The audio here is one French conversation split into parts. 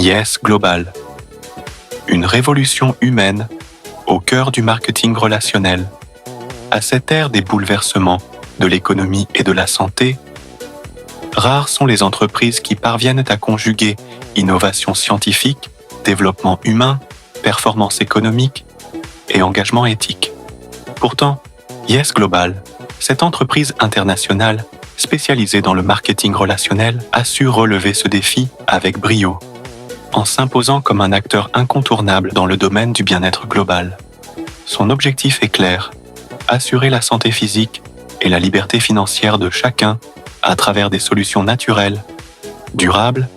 Yes Global. Une révolution humaine au cœur du marketing relationnel. À cette ère des bouleversements de l'économie et de la santé, rares sont les entreprises qui parviennent à conjuguer innovation scientifique, développement humain, performance économique et engagement éthique. Pourtant, Yes Global, cette entreprise internationale spécialisée dans le marketing relationnel, a su relever ce défi avec brio, en s'imposant comme un acteur incontournable dans le domaine du bien-être global. Son objectif est clair, assurer la santé physique et la liberté financière de chacun à travers des solutions naturelles, durables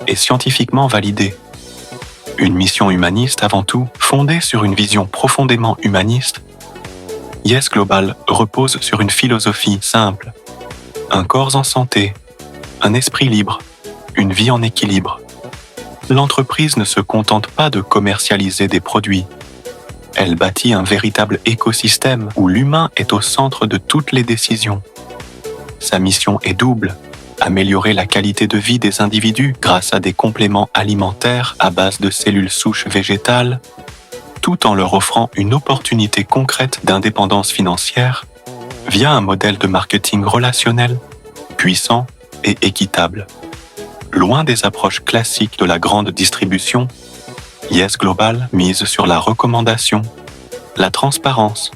et scientifiquement validées. Une mission humaniste avant tout, fondée sur une vision profondément humaniste, Yes Global repose sur une philosophie simple: un corps en santé, un esprit libre, une vie en équilibre. L'entreprise ne se contente pas de commercialiser des produits. Elle bâtit un véritable écosystème où l'humain est au centre de toutes les décisions. Sa mission est double: améliorer la qualité de vie des individus grâce à des compléments alimentaires à base de cellules souches végétales, tout en leur offrant une opportunité concrète d'indépendance financière via un modèle de marketing relationnel puissant et équitable. Loin des approches classiques de la grande distribution, Yes Global mise sur la recommandation, la transparence,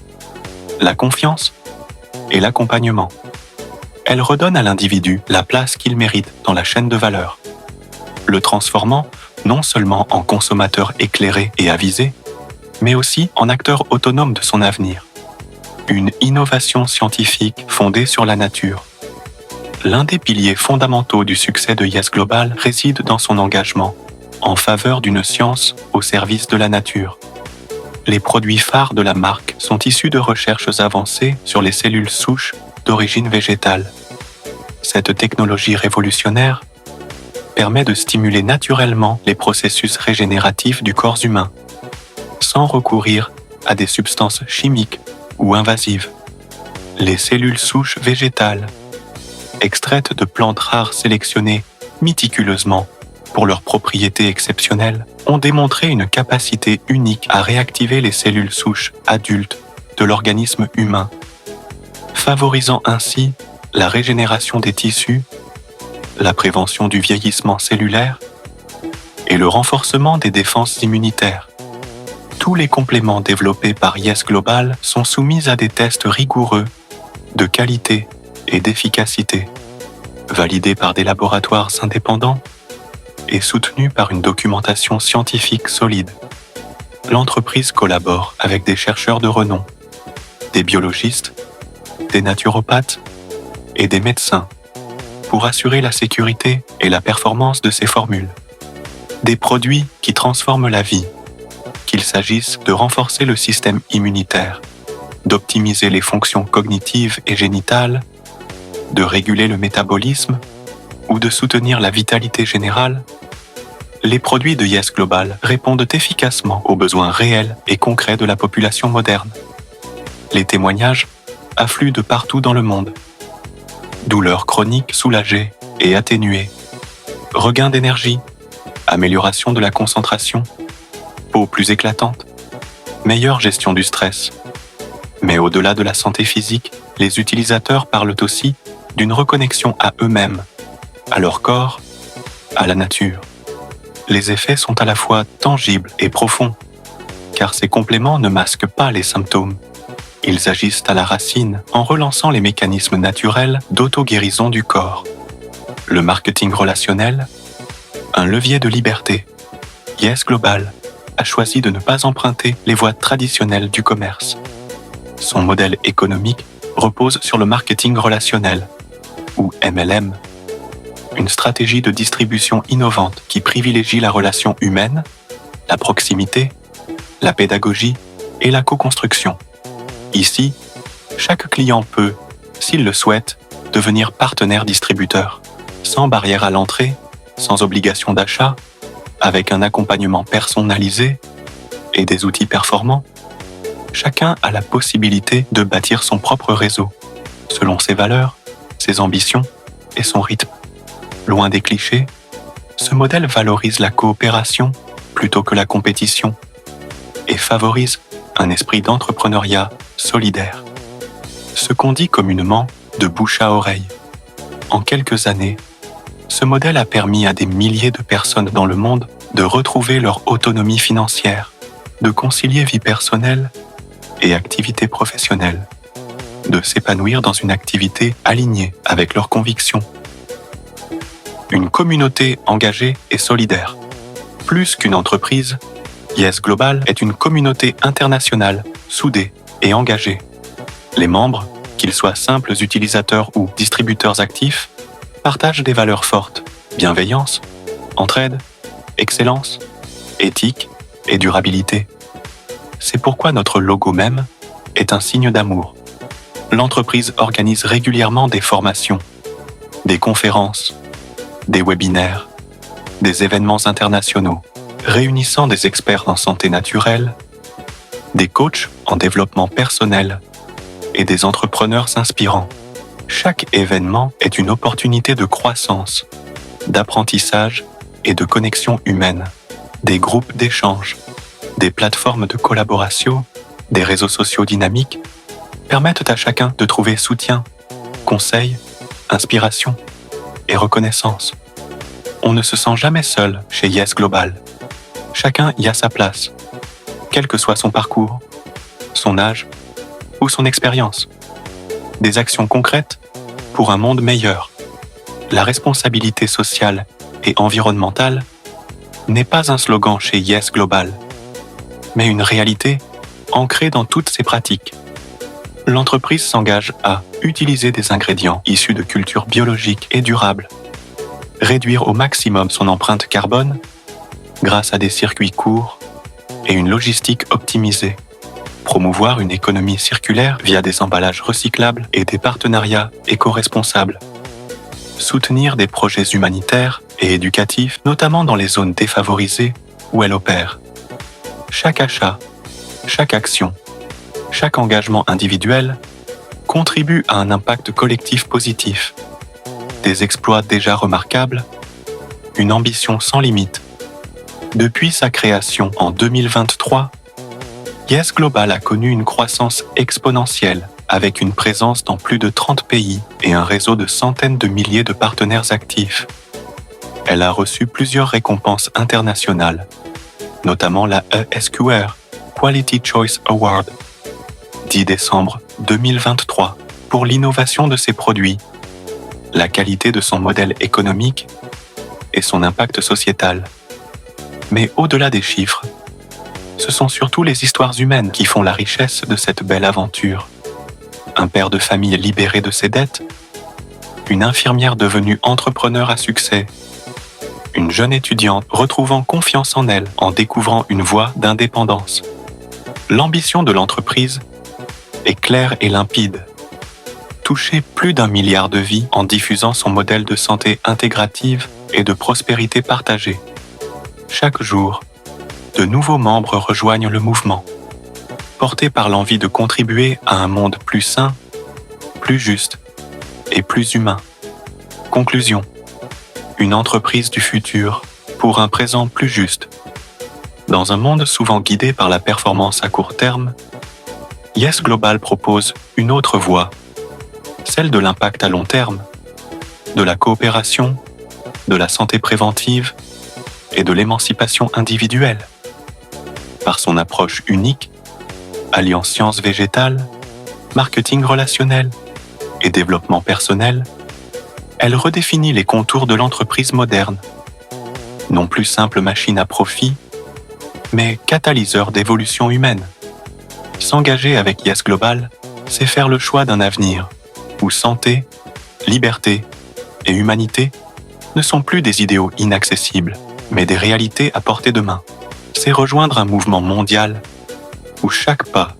la confiance et l'accompagnement. Elle redonne à l'individu la place qu'il mérite dans la chaîne de valeur, le transformant non seulement en consommateur éclairé et avisé, mais aussi en acteur autonome de son avenir. Une innovation scientifique fondée sur la nature. L'un des piliers fondamentaux du succès de Yes Global réside dans son engagement en faveur d'une science au service de la nature. Les produits phares de la marque sont issus de recherches avancées sur les cellules souches d'origine végétale. Cette technologie révolutionnaire permet de stimuler naturellement les processus régénératifs du corps humain, sans recourir à des substances chimiques ou invasives. Les cellules souches végétales, extraites de plantes rares sélectionnées méticuleusement pour leurs propriétés exceptionnelles, ont démontré une capacité unique à réactiver les cellules souches adultes de l'organisme humain, favorisant ainsi la régénération des tissus, la prévention du vieillissement cellulaire et le renforcement des défenses immunitaires. Tous les compléments développés par Yes Global sont soumis à des tests rigoureux de qualité et d'efficacité, validés par des laboratoires indépendants et soutenus par une documentation scientifique solide. L'entreprise collabore avec des chercheurs de renom, des biologistes, des naturopathes et des médecins pour assurer la sécurité et la performance de ces formules. Des produits qui transforment la vie, qu'il s'agisse de renforcer le système immunitaire, d'optimiser les fonctions cognitives et génitales, de réguler le métabolisme ou de soutenir la vitalité générale, les produits de Yes Global répondent efficacement aux besoins réels et concrets de la population moderne. Les témoignages affluent de partout dans le monde. Douleurs chroniques soulagées et atténuées, regain d'énergie, amélioration de la concentration, peau plus éclatante, meilleure gestion du stress. Mais au-delà de la santé physique, les utilisateurs parlent aussi d'une reconnexion à eux-mêmes, à leur corps, à la nature. Les effets sont à la fois tangibles et profonds, car ces compléments ne masquent pas les symptômes. Ils agissent à la racine en relançant les mécanismes naturels d'auto-guérison du corps. Le marketing relationnel, un levier de liberté. Yes Global a choisi de ne pas emprunter les voies traditionnelles du commerce. Son modèle économique repose sur le marketing relationnel, ou MLM, une stratégie de distribution innovante qui privilégie la relation humaine, la proximité, la pédagogie et la co-construction. Ici, chaque client peut, s'il le souhaite, devenir partenaire distributeur, sans barrière à l'entrée, sans obligation d'achat, avec un accompagnement personnalisé et des outils performants. Chacun a la possibilité de bâtir son propre réseau, selon ses valeurs, ses ambitions et son rythme. Loin des clichés, Ce modèle valorise la coopération plutôt que la compétition et favorise un esprit d'entrepreneuriat solidaire. Ce qu'on dit communément de bouche à oreille. En quelques années, ce modèle a permis à des milliers de personnes dans le monde de retrouver leur autonomie financière, de concilier vie personnelle et activité professionnelle, de s'épanouir dans une activité alignée avec leurs convictions. Une communauté engagée et solidaire. Plus qu'une entreprise, Yes Global est une communauté internationale, soudée et engagée. Les membres, qu'ils soient simples utilisateurs ou distributeurs actifs, partagent des valeurs fortes, bienveillance, entraide, excellence, éthique et durabilité. C'est pourquoi notre logo même est un signe d'amour. L'entreprise organise régulièrement des formations, des conférences, des webinaires, des événements internationaux, réunissant des experts en santé naturelle, des coachs en développement personnel et des entrepreneurs inspirants. Chaque événement est une opportunité de croissance, d'apprentissage et de connexion humaine, des groupes d'échange, des plateformes de collaboration, des réseaux sociaux dynamiques permettent à chacun de trouver soutien, conseils, inspiration et reconnaissance. On ne se sent jamais seul chez Yes Global. Chacun y a sa place, quel que soit son parcours, son âge ou son expérience. Des actions concrètes pour un monde meilleur. La responsabilité sociale et environnementale n'est pas un slogan chez Yes Global, mais une réalité ancrée dans toutes ses pratiques. L'entreprise s'engage à utiliser des ingrédients issus de cultures biologiques et durables, réduire au maximum son empreinte carbone grâce à des circuits courts et une logistique optimisée, promouvoir une économie circulaire via des emballages recyclables et des partenariats éco-responsables, soutenir des projets humanitaires et éducatifs, notamment dans les zones défavorisées où elle opère. Chaque achat, chaque action, chaque engagement individuel contribue à un impact collectif positif, des exploits déjà remarquables, une ambition sans limite. Depuis sa création en 2023, Yes Global a connu une croissance exponentielle avec une présence dans plus de 30 pays et un réseau de centaines de milliers de partenaires actifs. Elle a reçu plusieurs récompenses internationales, notamment la ESQR Quality Choice Award, 10 décembre 2023, pour l'innovation de ses produits, la qualité de son modèle économique et son impact sociétal. Mais au-delà des chiffres, ce sont surtout les histoires humaines qui font la richesse de cette belle aventure. Un père de famille libéré de ses dettes, une infirmière devenue entrepreneur à succès, une jeune étudiante retrouvant confiance en elle en découvrant une voie d'indépendance. L'ambition de l'entreprise est claire et limpide. Toucher plus d'1 milliard de vies en diffusant son modèle de santé intégrative et de prospérité partagée. Chaque jour, de nouveaux membres rejoignent le mouvement, portés par l'envie de contribuer à un monde plus sain, plus juste et plus humain. Conclusion. Une entreprise du futur pour un présent plus juste. Dans un monde souvent guidé par la performance à court terme, Yes Global propose une autre voie, celle de l'impact à long terme, de la coopération, de la santé préventive et de l'émancipation individuelle. Par son approche unique, alliant sciences végétales, marketing relationnel et développement personnel, elle redéfinit les contours de l'entreprise moderne. Non plus simple machine à profit, mais catalyseur d'évolution humaine. S'engager avec Yes Global, c'est faire le choix d'un avenir où santé, liberté et humanité ne sont plus des idéaux inaccessibles, mais des réalités à portée de main. C'est rejoindre un mouvement mondial où chaque pas,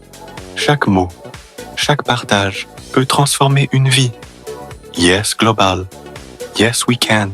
chaque mot, chaque partage peut transformer une vie. Yes Global. Yes we can.